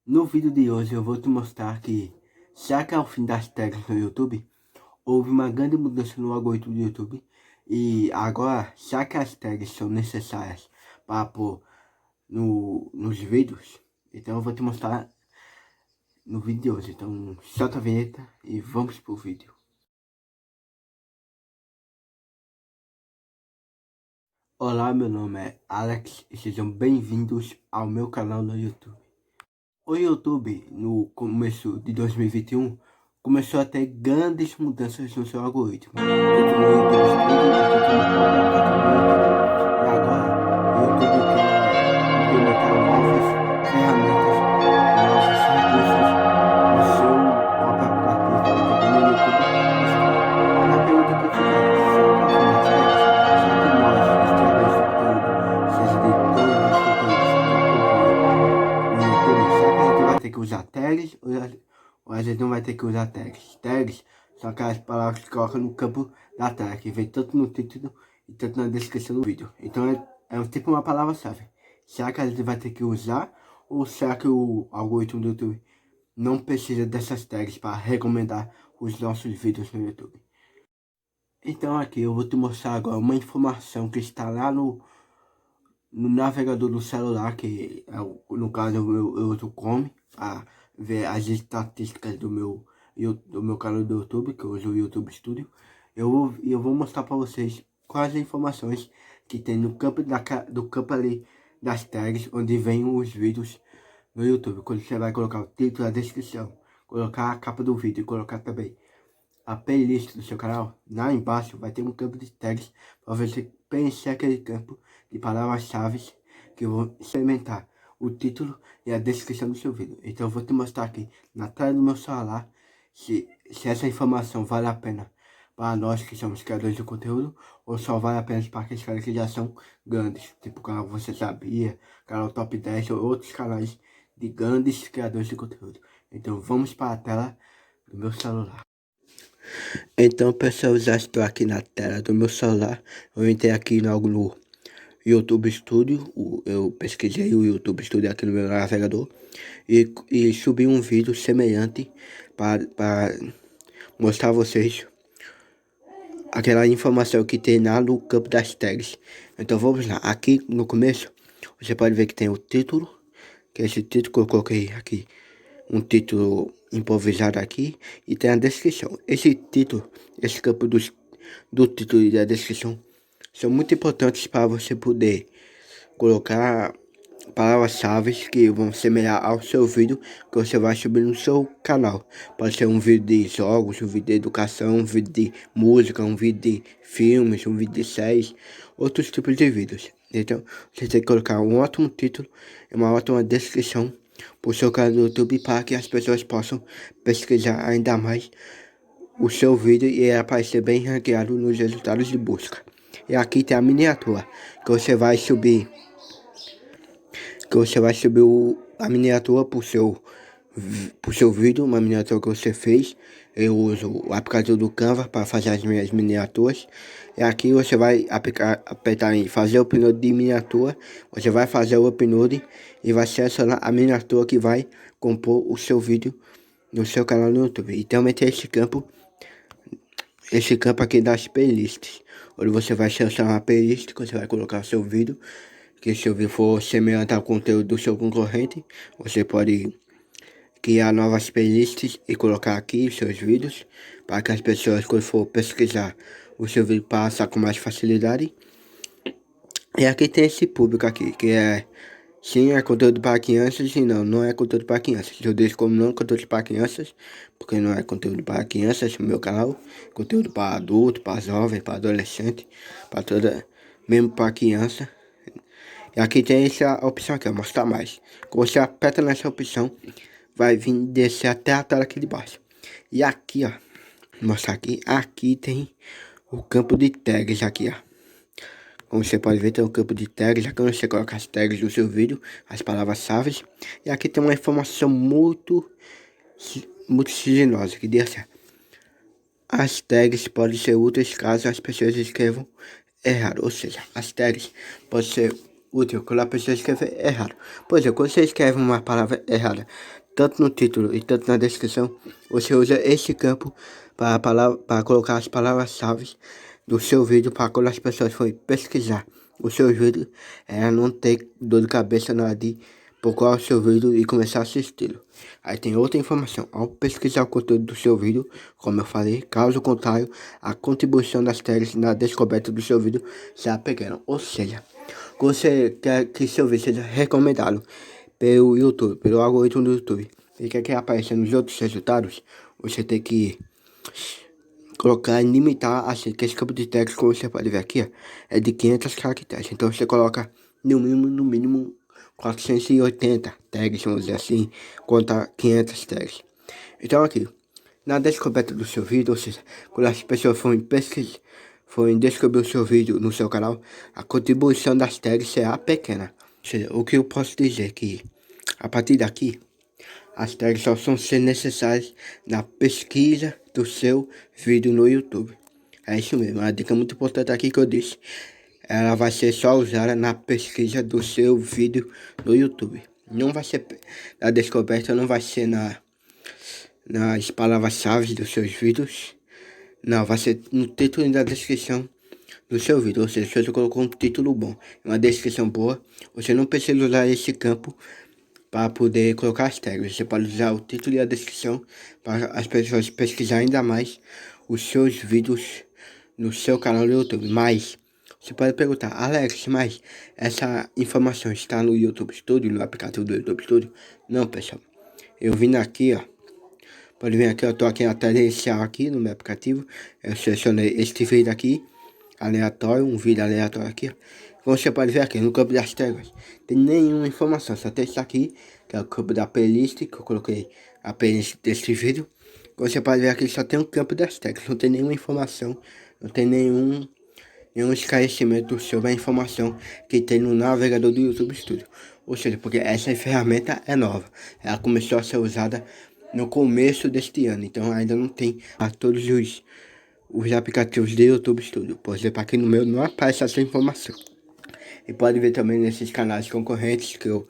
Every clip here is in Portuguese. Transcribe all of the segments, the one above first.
No vídeo de hoje eu vou te mostrar que, já que é o fim das tags no YouTube, houve uma grande mudança no algoritmo do YouTube e agora, já que as tags são necessárias para pôr nos vídeos, então eu vou te mostrar no vídeo de hoje. Então solta a vinheta e vamos pro vídeo. Olá, meu nome é Alex e sejam bem-vindos ao meu canal no YouTube. O YouTube, no começo de 2021, começou a ter grandes mudanças no seu algoritmo, tanto no YouTube Studio quanto no próprio aplicativo do YouTube. E agora, o YouTube quer implementar novas ferramentas, novos recursos no seu próprio aplicativo e também no YouTube Studio. E a pergunta que eu te faço, será que é o fim das tags? Será que nós, os criadores de conteúdo, seja de todos os conteúdos que acompanham no YouTube, será que a gente vai ter que usar tags ou a gente não vai ter que usar tags? Tags são aquelas palavras que colocam no campo da tela, que vem tanto no título e tanto na descrição do vídeo. Então é um tipo uma palavra-chave. Será que a gente vai ter que usar ou será que o algoritmo do YouTube não precisa dessas tags para recomendar os nossos vídeos no YouTube? Então aqui eu vou te mostrar agora uma informação que está lá no navegador do celular, que é no caso eu uso o Chrome, a ver as estatísticas do meu canal do YouTube, que eu uso o YouTube Studio. Eu vou mostrar para vocês quais as informações que tem no campo do campo ali das tags, onde vem os vídeos no YouTube. Quando você vai colocar o título, a descrição, colocar a capa do vídeo e colocar também a playlist do seu canal, lá embaixo vai ter um campo de tags para você preencher aquele campo de palavras-chave que eu vou implementar o título e a descrição do seu vídeo. Então eu vou te mostrar aqui na tela do meu celular se essa informação vale a pena para nós que somos criadores de conteúdo ou só vale a pena para aqueles caras que já são grandes, tipo o canal Você Sabia, canal Top 10 ou outros canais de grandes criadores de conteúdo. Então vamos para a tela do meu celular. Então, pessoal, já estou aqui na tela do meu celular. Eu entrei aqui no YouTube Studio. Eu pesquisei o YouTube Studio aqui no meu navegador e subi um vídeo semelhante para mostrar a vocês aquela informação que tem lá no campo das tags. Então vamos lá. Aqui no começo você pode ver que tem o título, que é esse título que eu coloquei aqui, um título improvisado aqui, e tem a descrição. Esse título, esse campo do título e da descrição são muito importantes para você poder colocar palavras-chave que vão semelhar ao seu vídeo que você vai subir no seu canal. Pode ser um vídeo de jogos, um vídeo de educação, um vídeo de música, um vídeo de filmes, um vídeo de séries, outros tipos de vídeos. Então, você tem que colocar um ótimo título e uma ótima descrição para o seu canal do YouTube para que as pessoas possam pesquisar ainda mais o seu vídeo e aparecer bem ranqueado nos resultados de busca. E aqui tem a miniatura que você vai subir a miniatura pro seu vídeo, uma miniatura que você fez. Eu uso o aplicativo do Canva para fazer as minhas miniaturas. E aqui você vai apertar em fazer o upload de miniatura. Você vai fazer o upload e vai selecionar a miniatura que vai compor o seu vídeo no seu canal no YouTube. E também tem esse campo aqui das playlists, onde você vai selecionar a playlist que você vai colocar o seu vídeo. Que se o vídeo for semelhante ao conteúdo do seu concorrente, você pode criar novas playlists e colocar aqui os seus vídeos, para que as pessoas, quando for pesquisar o seu vídeo, passem com mais facilidade. E aqui tem esse público aqui, que sim, é conteúdo para crianças e não é conteúdo para crianças. Eu deixo como não conteúdo para crianças, porque não é conteúdo para crianças no meu canal. Conteúdo para adulto, para jovem, para adolescente, para toda, mesmo para criança. E aqui tem essa opção aqui, ó, mostrar mais. Quando você aperta nessa opção, vai vir descer até a tela aqui de baixo. E aqui, ó, vou mostrar aqui, aqui tem o campo de tags aqui, ó. Como você pode ver, tem um campo de tags, aqui onde você coloca as tags do seu vídeo, as palavras-chave. E aqui tem uma informação muito sigilosa, que diz assim: as tags podem ser úteis caso as pessoas escrevam errado. Ou seja, as tags podem ser útil quando a pessoa escrever errado. Por exemplo, quando você escreve uma palavra errada, tanto no título e tanto na descrição, você usa esse campo para colocar as palavras-chave do seu vídeo para quando as pessoas forem pesquisar o seu vídeo, não ter dor de cabeça na hora de procurar o seu vídeo e começar a assisti-lo. Aí tem outra informação, ao pesquisar o conteúdo do seu vídeo, como eu falei, caso contrário, a contribuição das tags na descoberta do seu vídeo será pequena. Ou seja, você quer que seu vídeo seja recomendado pelo YouTube, pelo algoritmo do YouTube, e quer que apareça nos outros resultados, você tem que colocar e limitar assim, que esse campo de texto, como você pode ver aqui, ó, é de 500 caracteres. Então você coloca no mínimo 480 tags, vamos dizer assim, conta 500 tags. Então aqui, na descoberta do seu vídeo, ou seja, quando as pessoas forem pesquisar, forem descobrir o seu vídeo no seu canal, a contribuição das tags será pequena. Ou seja, o que eu posso dizer que, a partir daqui, as tags só são ser necessárias na pesquisa do seu vídeo no YouTube. É isso mesmo, a dica muito importante aqui que eu disse. Ela vai ser só usada na pesquisa do seu vídeo no YouTube. Não vai ser, a descoberta não vai ser nas palavras-chave dos seus vídeos. Não, vai ser no título e na descrição do seu vídeo. Ou seja, se você colocou um título bom, uma descrição boa, você não precisa usar esse campo para poder colocar as tags. Você pode usar o título e a descrição para as pessoas pesquisarem ainda mais os seus vídeos no seu canal do YouTube. Mas você pode perguntar, Alex, mas essa informação está no YouTube Studio, no aplicativo do YouTube Studio? Não, pessoal. Eu vim aqui, ó. Pode vir aqui, eu tô aqui na tela inicial aqui no meu aplicativo. Eu selecionei este vídeo aqui, aleatório, um vídeo aleatório aqui, ó. Como você pode ver aqui no campo das tags, tem nenhuma informação, só tem isso aqui, que é o campo da playlist, que eu coloquei a playlist desse vídeo. Como você pode ver aqui, só tem um campo das tags, não tem nenhuma informação, não tem nenhum esclarecimento sobre a informação que tem no navegador do YouTube Studio. Ou seja, porque essa ferramenta é nova, ela começou a ser usada no começo deste ano, então ainda não tem a todos os aplicativos do YouTube Studio. Por exemplo, aqui no meu não aparece essa informação. E pode ver também nesses canais concorrentes que eu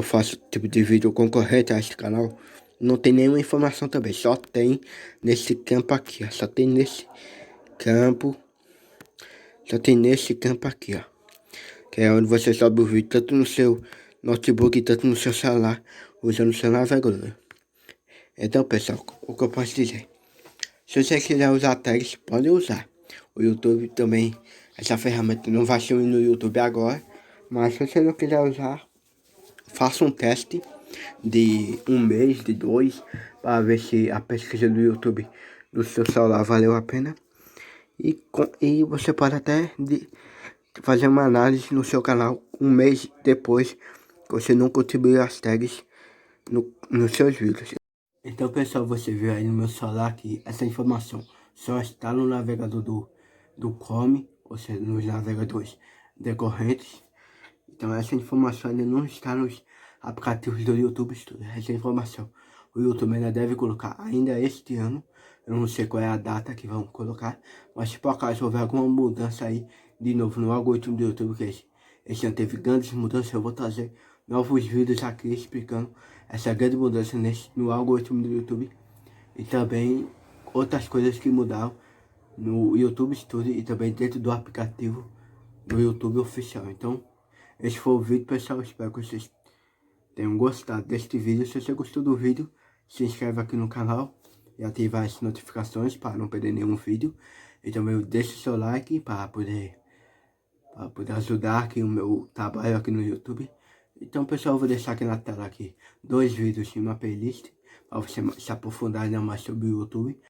faço tipo de vídeo concorrente a este canal. Não tem nenhuma informação também, só tem nesse campo aqui, ó. Só tem nesse campo aqui, ó. Que é onde você sobe o vídeo tanto no seu notebook, tanto no seu celular, usando o seu navegador. Então, pessoal, o que eu posso dizer? Se você quiser usar tags, pode usar. O YouTube também, essa ferramenta não vai sumir no YouTube agora. Mas se você não quiser usar, faça um teste de um mês, de 2, para ver se a pesquisa do YouTube do seu celular valeu a pena. E você pode até fazer uma análise no seu canal um mês depois que você não contribuiu as tags nos seus vídeos. Então, pessoal, você viu aí no meu celular que essa informação só está no navegador do Chrome, ou seja, nos navegadores decorrentes. Então, essa informação ainda não está nos aplicativos do YouTube Studio. Essa informação o YouTube ainda deve colocar ainda este ano. Eu não sei qual é a data que vão colocar, mas se por acaso houver alguma mudança aí, de novo, no algoritmo do YouTube, que esse ano teve grandes mudanças, eu vou trazer novos vídeos aqui explicando essa grande mudança no algoritmo do YouTube e também outras coisas que mudaram no YouTube Studio e também dentro do aplicativo do YouTube oficial. Então, esse foi o vídeo, pessoal. Espero que vocês tenham gostado deste vídeo. Se você gostou do vídeo, se inscreve aqui no canal e ative as notificações para não perder nenhum vídeo. E também deixe seu like para poder ajudar aqui o meu trabalho aqui no YouTube. Então, pessoal, eu vou deixar aqui na tela aqui 2 vídeos em uma playlist para você se aprofundar ainda mais sobre o YouTube.